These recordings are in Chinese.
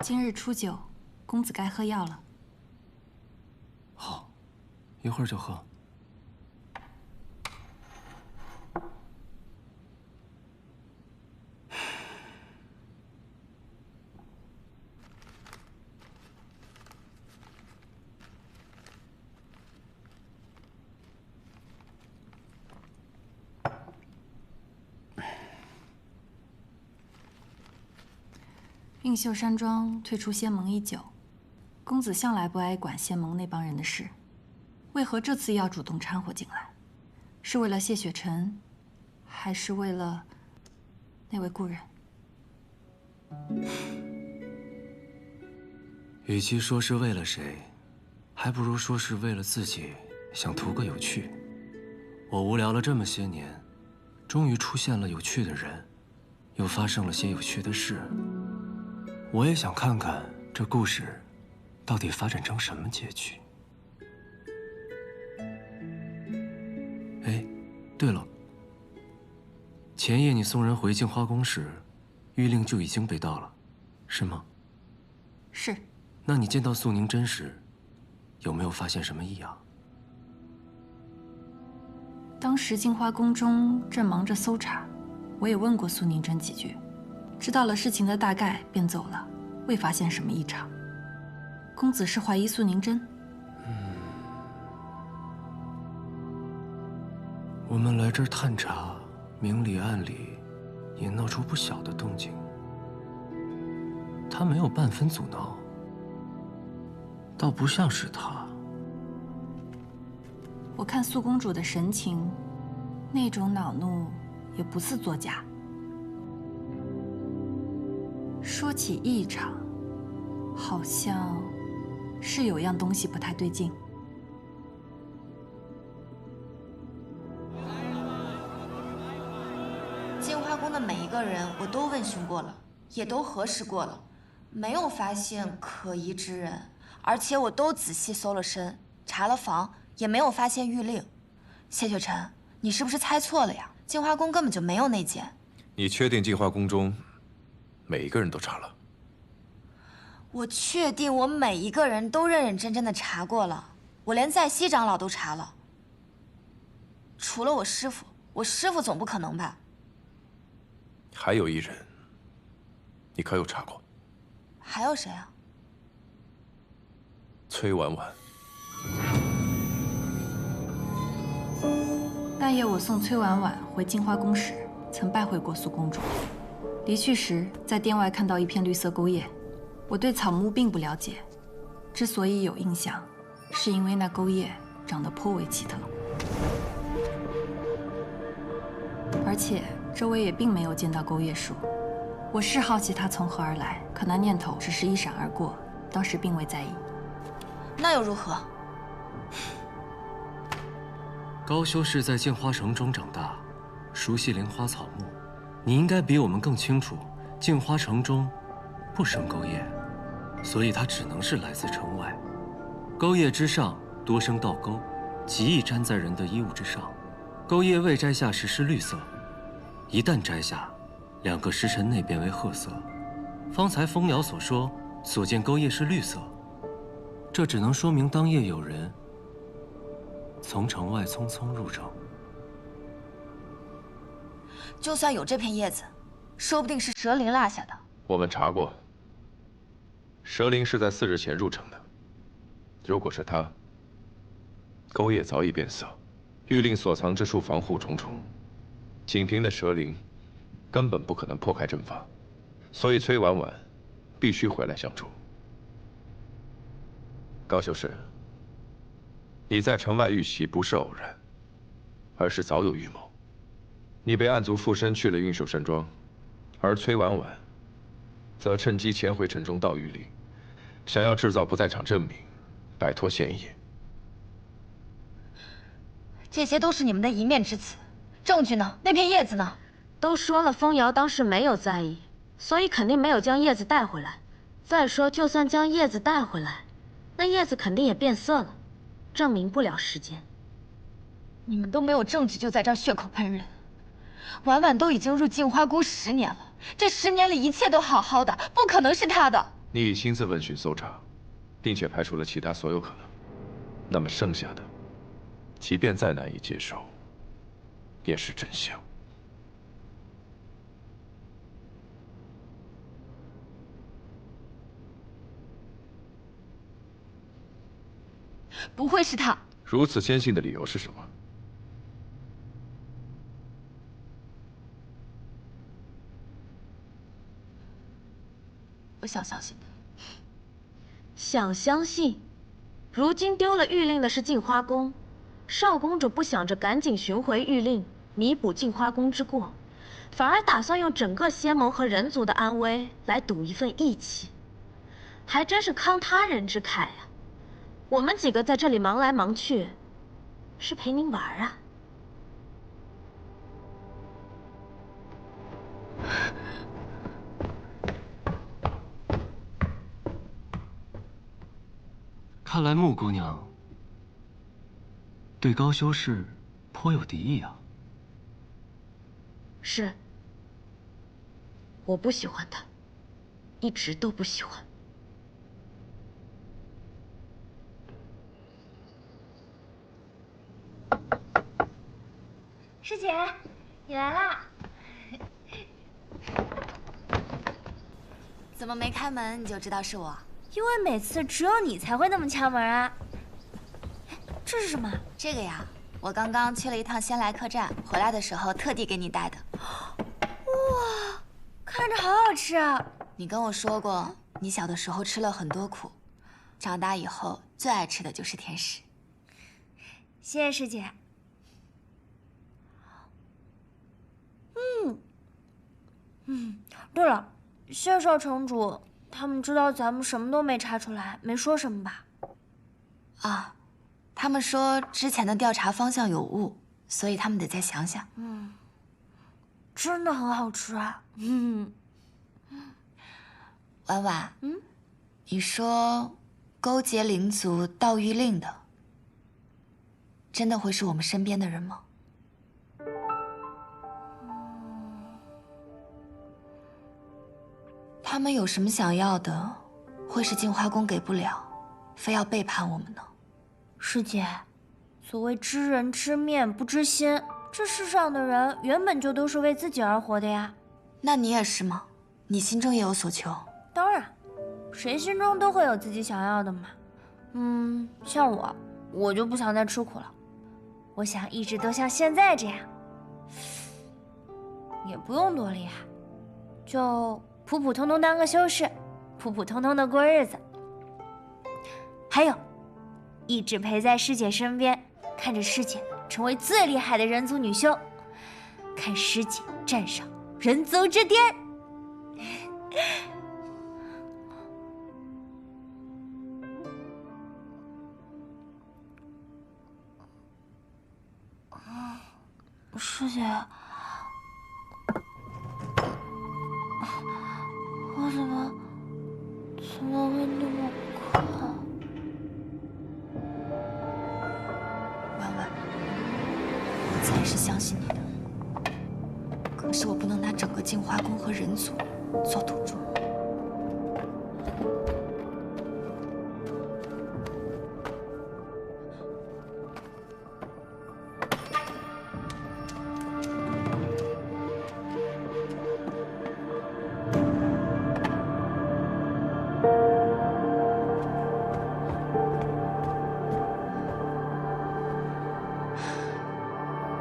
今日初九，公子该喝药了。好，一会儿就喝。映秀山庄退出仙盟已久，公子向来不爱管仙盟那帮人的事，为何这次要主动掺和进来？是为了谢雪晨，还是为了那位故人？与其说是为了谁，还不如说是为了自己，想图个有趣。我无聊了这么些年，终于出现了有趣的人，又发生了些有趣的事。我也想看看这故事到底发展成什么结局。哎，对了，前夜你送人回镜花宫时，谕令就已经被盗了，是吗？是。那你见到素宁真时，有没有发现什么异样？当时镜花宫中正忙着搜查，我也问过苏宁真几句，知道了事情的大概，便走了，未发现什么异常。公子是怀疑苏宁真？我们来这儿探查，明里暗里也闹出不小的动静。他没有半分阻挠，倒不像是他。我看苏公主的神情，那种恼怒也不似作假。说起异常，好像是有样东西不太对劲。镜花宫的每一个人，我都问询过了，也都核实过了，没有发现可疑之人，而且我都仔细搜了身，查了房，也没有发现谕令。谢雪晨，你是不是猜错了呀？镜花宫根本就没有内奸。你确定镜花宫中每一个人都查了？我确定我每一个人都认认真真的查过了，我连在西长老都查了。除了我师父，我师父总不可能吧？还有一人，你可有查过？还有谁啊？崔婉婉。那夜我送崔婉婉回镜花宫时，曾拜会过苏公主。离去时，在殿外看到一片绿色钩叶。我对草木并不了解，之所以有印象，是因为那钩叶长得颇为奇特，而且周围也并没有见到钩叶树。我是好奇它从何而来，可那念头只是一闪而过，当时并未在意。那又如何？高修是在镜花城中长大，熟悉灵花草木，你应该比我们更清楚，镜花城中不生钩叶，所以它只能是来自城外。钩叶之上多生倒钩，极易粘在人的衣物之上。钩叶未摘下时是绿色，一旦摘下，2个时辰内变为褐色。方才风瑶所说，所见钩叶是绿色，这只能说明当夜有人从城外匆匆入城。就算有这片叶子，说不定是蛇灵落下的。我们查过，蛇灵是在4日前入城的。如果是他，钩叶早已变色，谕令所藏之处防护重重，仅凭的蛇灵根本不可能破开阵法，所以崔婉婉必须回来相助。高修士，你在城外遇袭不是偶然，而是早有预谋。你被暗族附身去了运守山庄，而崔婉婉则趁机潜回城中盗谕令，想要制造不在场证明，摆脱嫌疑。这些都是你们的一面之词，证据呢？那片叶子呢？都说了，风瑶当时没有在意，所以肯定没有将叶子带回来。再说，就算将叶子带回来，那叶子肯定也变色了，证明不了时间。你们都没有证据，就在这儿血口喷人。婉婉都已经入镜花宫10年了，这10年里一切都好好的，不可能是她的。你已亲自问询搜查，并且排除了其他所有可能。那么剩下的，即便再难以接受，也是真相。不会是他。如此坚信的理由是什么？我想相信他。想相信，如今丢了玉令的是镜花宫，少公主不想着赶紧寻回玉令，弥补镜花宫之过，反而打算用整个仙盟和人族的安危来赌一份义气，还真是慷他人之慨呀！我们几个在这里忙来忙去，是陪您玩啊。看来穆姑娘对高修士颇有敌意啊。是，我不喜欢他，一直都不喜欢。师姐，你来啦！怎么没开门你就知道是我？因为每次只有你才会那么敲门啊。这是什么？这个呀，我刚刚去了一趟仙来客栈，回来的时候特地给你带的。哇，看着好好吃啊！你跟我说过，你小的时候吃了很多苦，长大以后最爱吃的就是甜食。谢谢师姐。对了，谢少城主，他们知道咱们什么都没查出来，没说什么吧？啊，他们说之前的调查方向有误，所以他们得再想想。真的很好吃啊。婉婉，你说勾结灵族盗玉令的，真的会是我们身边的人吗？他们有什么想要的，会是镜花宫给不了，非要背叛我们呢？师姐，所谓知人知面不知心，这世上的人原本就都是为自己而活的呀。那你也是吗？你心中也有所求？当然，谁心中都会有自己想要的嘛。像我就不想再吃苦了，我想一直都像现在这样，也不用多厉害，就普普通通当个修士，普普通通的过日子。还有，一直陪在师姐身边，看着师姐成为最厉害的人族女修，看师姐站上人族之巅。师姐，我怎么会那么渴？婉婉，我自然是相信你的，可是我不能拿整个镜花宫和人族做赌注。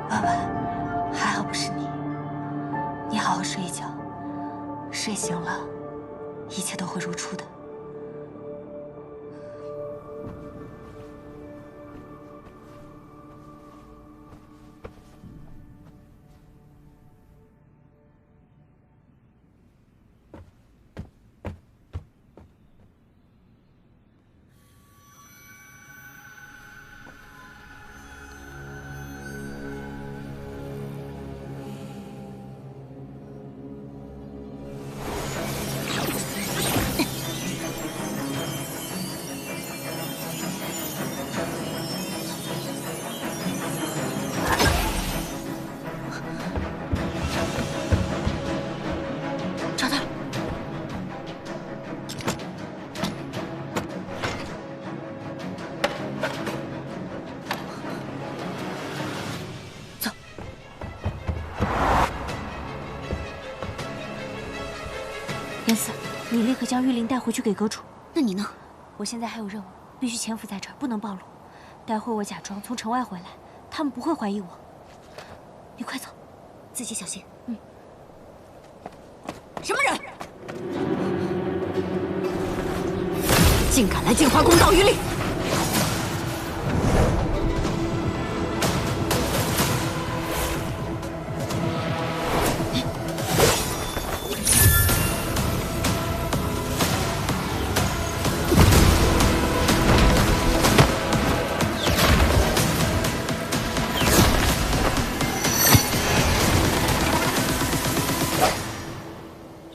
婉婉，还好不是你。你好好睡一觉，睡醒了，一切都会如初的。严四，你立刻将玉灵带回去给阁主。那你呢？我现在还有任务，必须潜伏在这儿，不能暴露。待会我假装从城外回来，他们不会怀疑我。你快走，自己小心。什么人？竟敢来镜花宫盗玉令！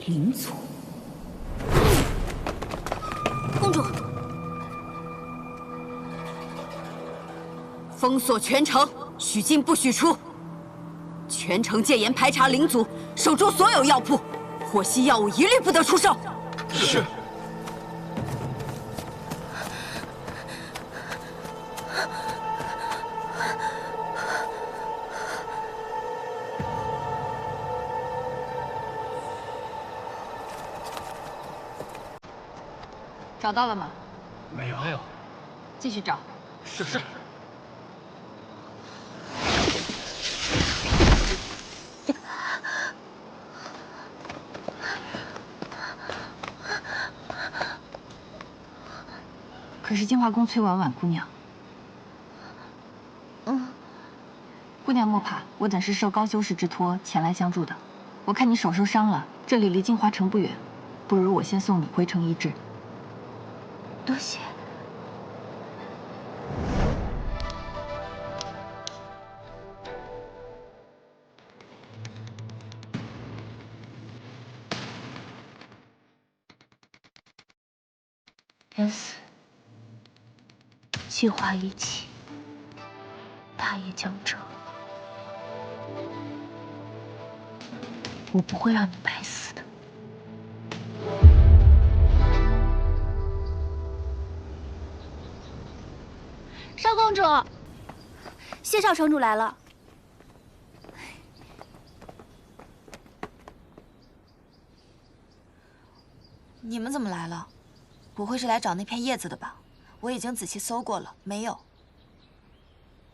灵族，公主，封锁全城，许进不许出。全城戒严排查灵族，守住所有药铺，获悉药物一律不得出售。是。找到了吗？没有。继续找。是。可是净化宫崔婉婉姑娘。姑娘莫怕，我等是受高修士之托前来相助的。我看你手受伤了，这里离净华城不远，不如我先送你回城医治。多谢。严四，计划已起，大业将成，我不会让你白死的。少公主，谢少城主来了。你们怎么来了？不会是来找那片叶子的吧？我已经仔细搜过了，没有。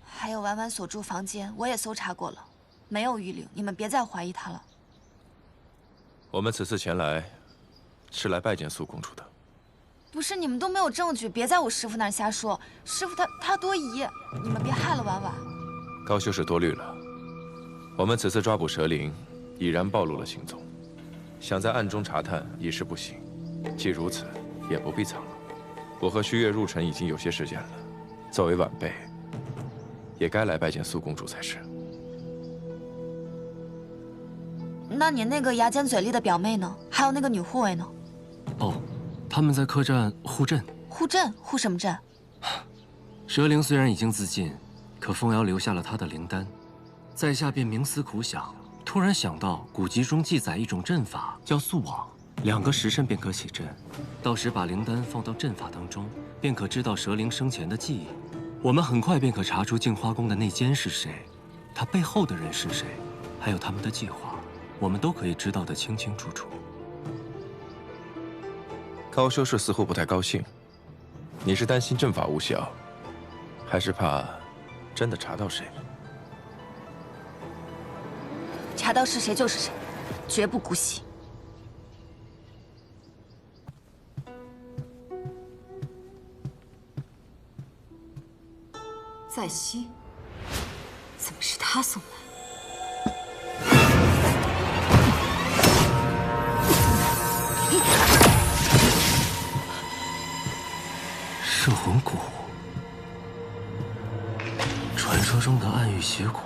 还有婉婉所住房间，我也搜查过了，没有玉灵。你们别再怀疑她了。我们此次前来，是来拜见苏公主的。不是，你们都没有证据，别在我师父那儿瞎说。师父他多疑，你们别害了婉婉。高修士多虑了。我们此次抓捕蛇灵，已然暴露了行踪，想在暗中查探已是不行。既如此，也不必藏了。我和虚月入城已经有些时间了，作为晚辈，也该来拜见苏公主才是。那你那个牙尖嘴利的表妹呢？还有那个女护卫呢？哦，他们在客栈护阵。护阵？护什么阵？蛇灵虽然已经自尽，可凤瑶留下了她的灵丹，在下便冥思苦想，突然想到古籍中记载一种阵法，叫宿网，2个时辰便可起阵，到时把灵丹放到阵法当中，便可知道蛇灵生前的记忆。我们很快便可查出镜花宫的内奸是谁，他背后的人是谁，还有他们的计划，我们都可以知道得清清楚楚。高修士似乎不太高兴，你是担心阵法无效，还是怕真的查到谁？查到是谁就是谁，绝不姑息。在西，怎么是他送来？摄魂骨，传说中的暗域邪骨，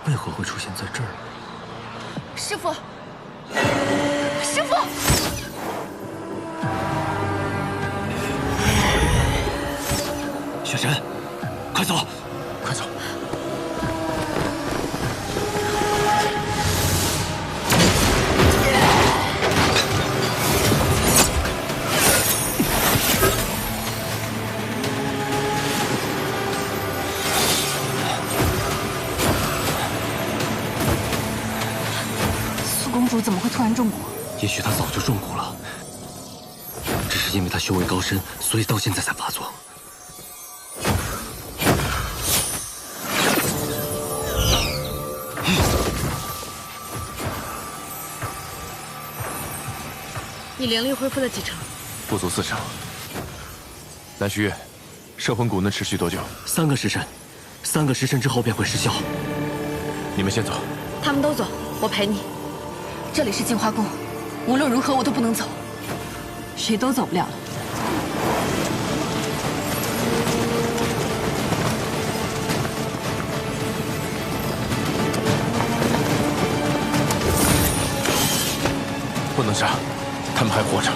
为何会出现在这儿？师父，师父！雪神，快走，快走！苏公主怎么会突然中蛊？也许他早就中蛊了，只是因为他修为高深，所以到现在才发作。你灵力恢复了几成？不足4成。南虚月，摄魂蛊能持续多久？3个时辰，3个时辰之后便会失效。你们先走。他们都走，我陪你。这里是净化宫，无论如何我都不能走，谁都走不了了。不能杀，他们还活着。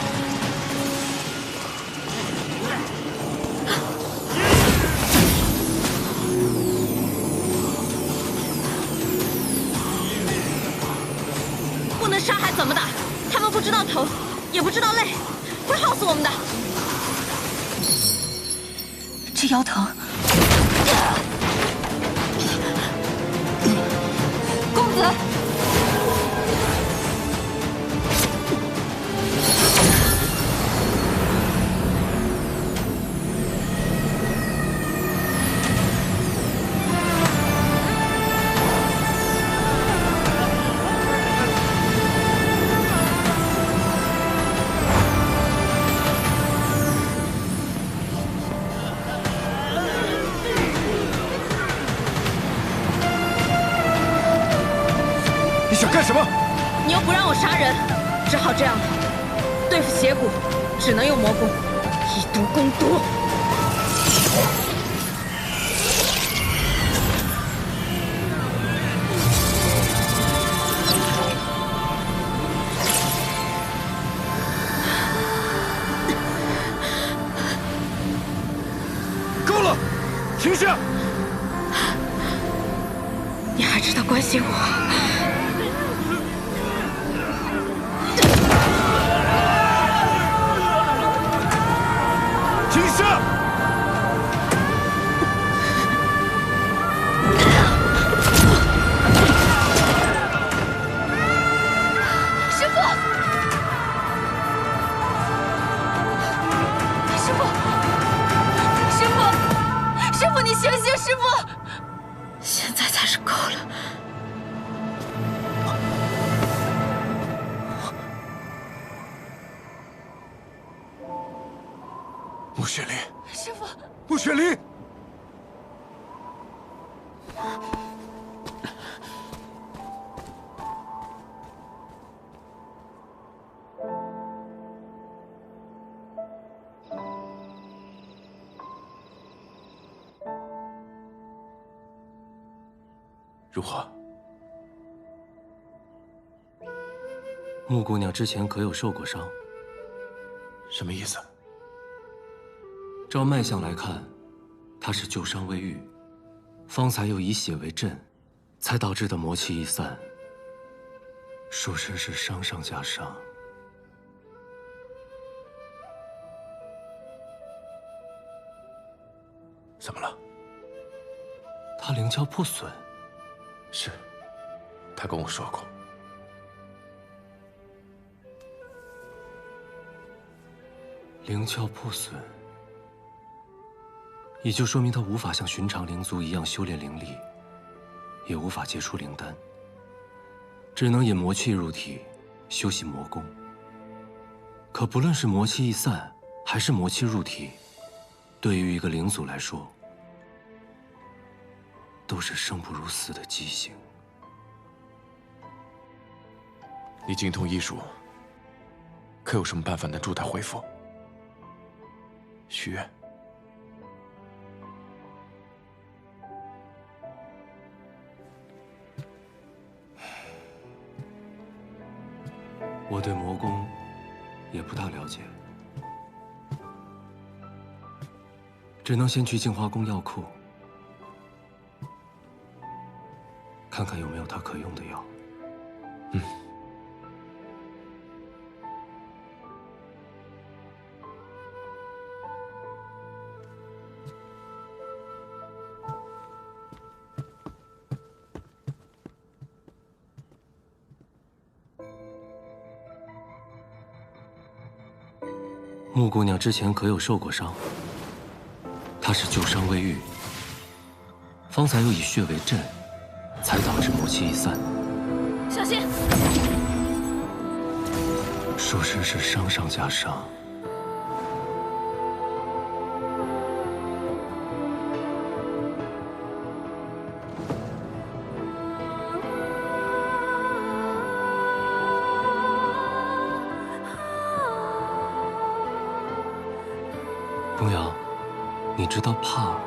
不能杀还怎么打？他们不知道疼，也不知道累，会耗死我们的。这腰疼，公子。干什么？你又不让我杀人，只好这样了。对付邪蛊，只能用魔功，以毒攻毒。够了，停下！你还知道关心我？现在才是够了。穆雪梨，师父，穆雪梨。如何？穆姑娘之前可有受过伤？什么意思？照脉象来看，她是旧伤未愈，方才又以血为阵，才导致的魔气易散。属实是伤上加伤。怎么了？她灵窍破损。是，他跟我说过。灵窍破损，也就说明他无法像寻常灵族一样修炼灵力，也无法结出灵丹，只能引魔气入体，修习魔功。可不论是魔气易散，还是魔气入体，对于一个灵族来说，都是生不如死的畸形。你精通医术，可有什么办法能助他恢复？许愿。我对魔功也不大了解，只能先去净化宫药库，看看有没有他可用的药。嗯。穆姑娘之前可有受过伤？她是旧伤未愈，方才又以血为阵，才导致魔气已散。小心！属实是伤上加伤。东阳，你知道怕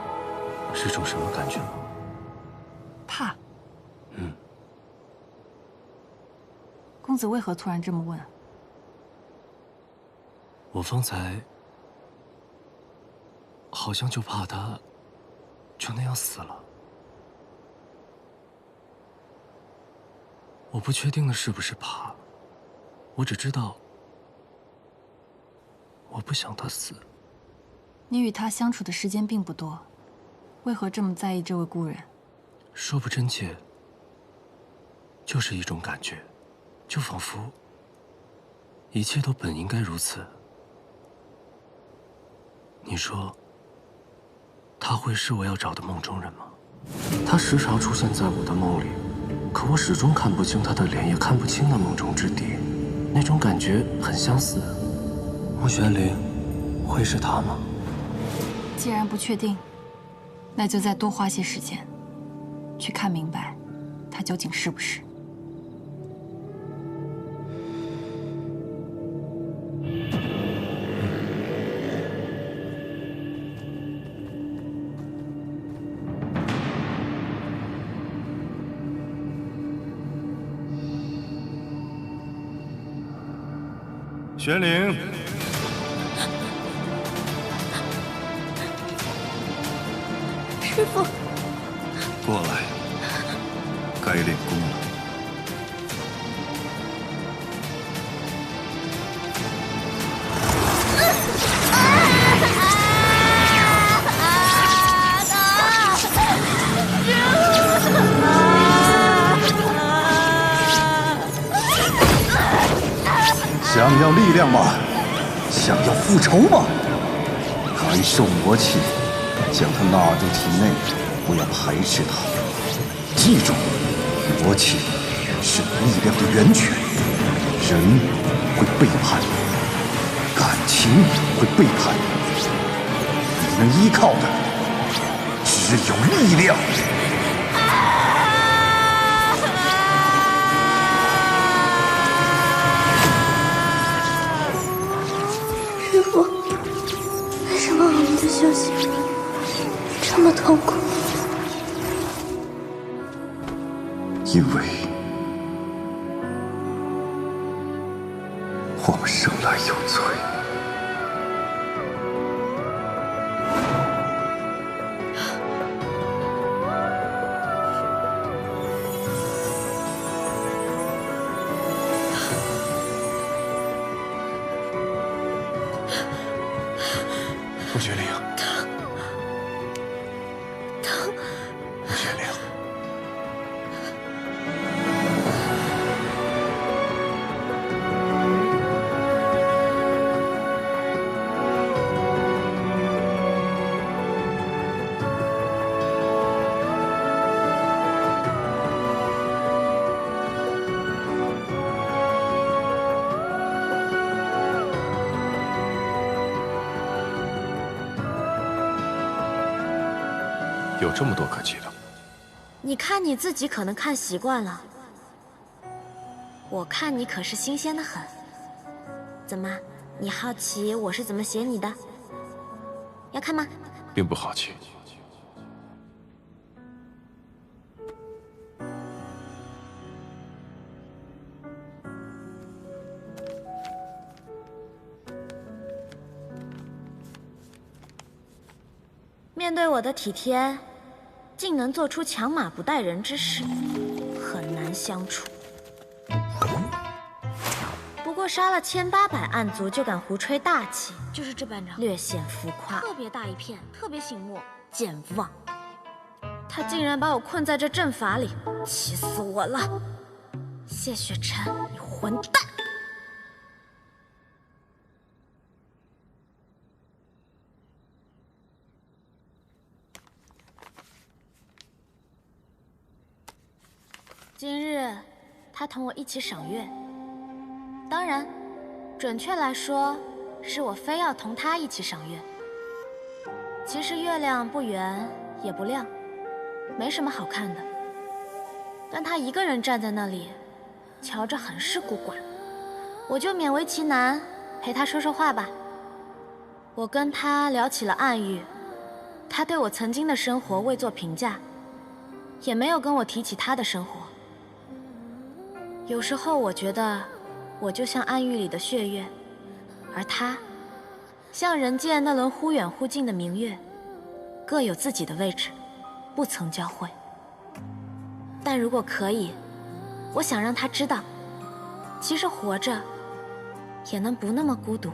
是种什么感觉吗？怕。嗯。公子为何突然这么问？我方才好像就怕他就那样死了。我不确定的是不是怕，我只知道我不想他死。你与他相处的时间并不多，为何这么在意这位故人？说不真切，就是一种感觉，就仿佛一切都本应该如此。你说，他会是我要找的梦中人吗？他时常出现在我的梦里，可我始终看不清他的脸，也看不清那梦中之地。那种感觉很相似。穆玄灵，会是他吗？既然不确定，那就再多花些时间，去看明白，他究竟是不是。玄灵，师父，过来，该练功了。想要力量吗？想要复仇吗？感受魔气，将它纳入体内，不要排斥它。记住，魔气是力量的源泉。人会背叛你，感情会背叛你，你能依靠的只有力量。师父，为什么我们的修行这么痛苦？因为我们生来有罪。穆玄灵，穆玄灵，有这么多可记的？你看你自己可能看习惯了，我看你可是新鲜的很。怎么，你好奇我是怎么写你的？要看吗？并不好奇。面对我的体贴，竟能做出强马不待人之事，很难相处。不过杀了1800暗族就敢胡吹大气，就是这班长，略显浮夸，特别大一片，特别醒目，健忘。他竟然把我困在这阵法里，气死我了！谢雪晨，你混蛋！同我一起赏月。当然，准确来说，是我非要同他一起赏月。其实月亮不圆也不亮，没什么好看的。但他一个人站在那里，瞧着很是孤寡。我就勉为其难陪他说说话吧。我跟他聊起了暗喻，他对我曾经的生活未作评价，也没有跟我提起他的生活。有时候我觉得我就像暗喻里的血月，而他像人间那轮忽远忽近的明月，各有自己的位置，不曾交汇。但如果可以，我想让他知道，其实活着也能不那么孤独。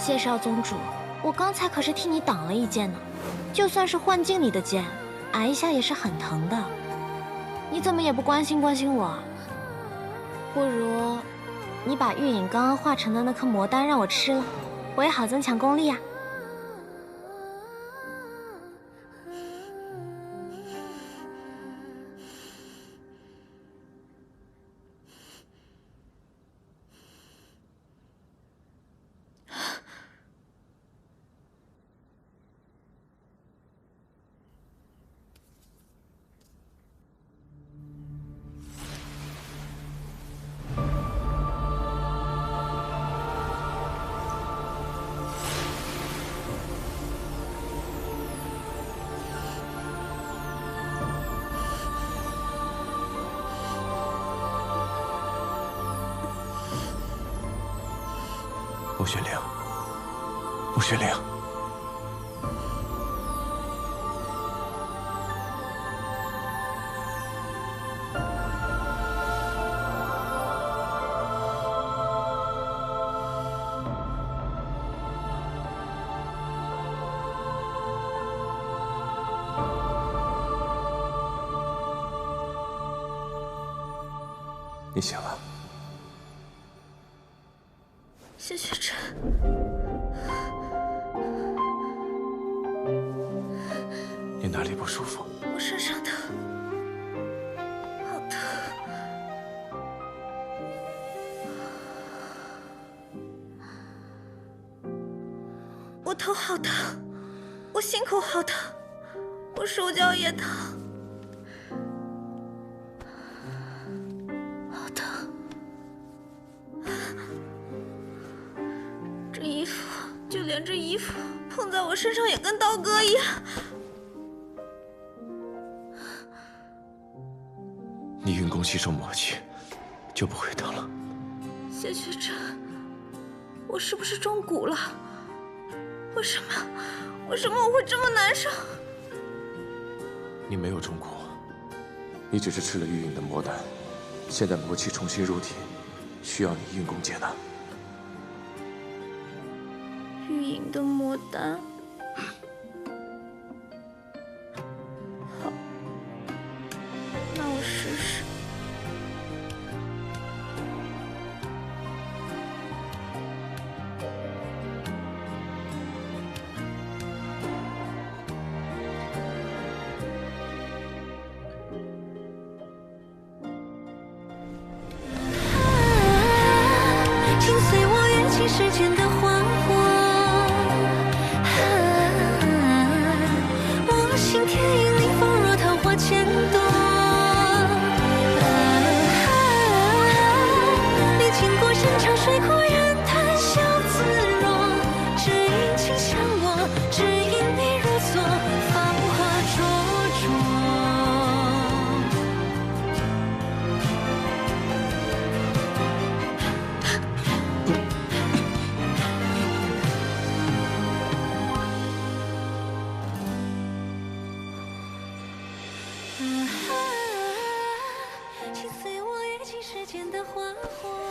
谢少宗主，我刚才可是替你挡了一剑呢，就算是幻境里的剑，挨一下也是很疼的。你怎么也不关心关心我？不如你把玉影刚刚化成的那颗魔丹让我吃了，我也好增强功力呀。穆玄灵，穆玄灵，你醒了。谢雪晨，你哪里不舒服？我身上疼，好疼。我头好疼，我心口好疼，我手脚也疼，好疼。这衣服，就连这衣服碰在我身上也跟刀割一样。你运功吸收魔气，就不会疼了。谢雪晨，我是不是中蛊了？为什么我会这么难受？你没有中蛊，你只是吃了玉影的魔丹，现在魔气重新入体，需要你运功解难。玉影的魔丹，好，那我试试。请随我跃进时间的花火。我心田影里风若桃花千朵。历经过山长水阔，人谈笑自若。只因情向我，只因你如昨，芳华灼灼。请随我跃进时间的花火。